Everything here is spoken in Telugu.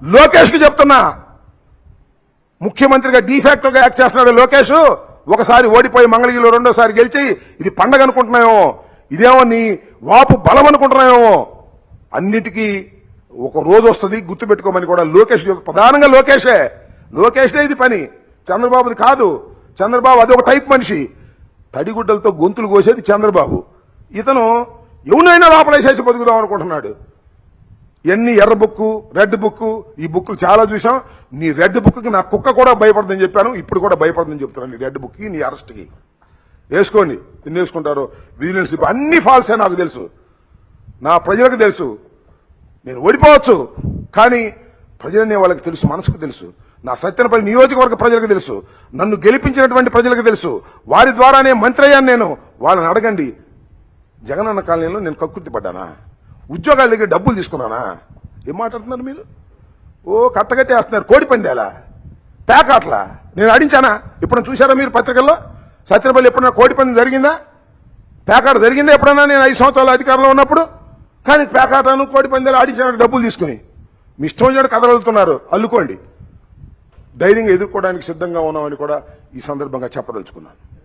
లోకేష్ కి చెప్తున్నా, ముఖ్యమంత్రిగా డీఫాక్టోగా యాక్ట్ చేస్తున్నాడు లోకేష్. ఒకసారి ఓడిపోయి మంగళగిరిలో రెండోసారి గెలిచి ఇది పండగ అనుకుంటున్నామో, ఇదేమో నీ వాపు బలం అనుకుంటున్నామేమో. అన్నిటికీ ఒక రోజు వస్తుంది, గుర్తుపెట్టుకోమని కూడా లోకేష్, ప్రధానంగా లోకేషే ఇది పని, చంద్రబాబుది కాదు. చంద్రబాబు అది ఒక టైప్ మనిషి, తడిగుడ్డలతో గొంతులు కోసేది చంద్రబాబు. ఇతను ఎవనైనా లోపలేసేసి బతుకుదాం అనుకుంటున్నాడు. ఎన్ని ఎర్ర బుక్కు, రెడ్ బుక్కు, ఈ బుక్కులు చాలా చూసాం. నీ రెడ్ బుక్కి నా కుక్క కూడా భయపడదని చెప్పాను, ఇప్పుడు కూడా భయపడదని చెప్తున్నాను. నీ రెడ్ బుక్కి, నీ అరెస్ట్కి వేసుకోండి, ఎన్ని వేసుకుంటారో. విజిలెన్స్ అన్ని ఫాల్సే నాకు తెలుసు, నా ప్రజలకు తెలుసు. నేను ఓడిపోవచ్చు, కానీ ప్రజలనే వాళ్ళకి తెలుసు, మనసుకు తెలుసు. నా సత్యనపల్లి నియోజకవర్గ ప్రజలకు తెలుసు, నన్ను గెలిపించినటువంటి ప్రజలకు తెలుసు. వారి ద్వారానే మంత్రి అయ్యాను నేను. వాళ్ళని అడగండి, జగనన్న కాలనీలో నేను కక్కుర్తి పడ్డానా? ఉద్యోగాల దగ్గర డబ్బులు తీసుకున్నానా? ఏం మాట్లాడుతున్నారు మీరు? ఓ కట్టగట్టి వేస్తున్నారు. కోడి పందేలా, పేకాట్లా నేను ఆడించానా? ఎప్పుడైనా చూసారా మీరు పత్రికల్లో? సత్యనపల్లి ఎప్పుడైనా కోడి పందెం జరిగిందా? పేకాట జరిగిందా ఎప్పుడైనా నేను 5 సంవత్సరాల అధికారంలో ఉన్నప్పుడు? కానీ పేకాటను కోడి పందేలు ఆడించాను డబ్బులు తీసుకుని. మీ ఇష్టం వచ్చినట్టు కథలు వెళ్తున్నారు, అల్లుకోండి. ధైర్యంగా ఎదుర్కోవడానికి సిద్ధంగా ఉన్నామని కూడా ఈ సందర్భంగా చెప్పదలుచుకున్నాను.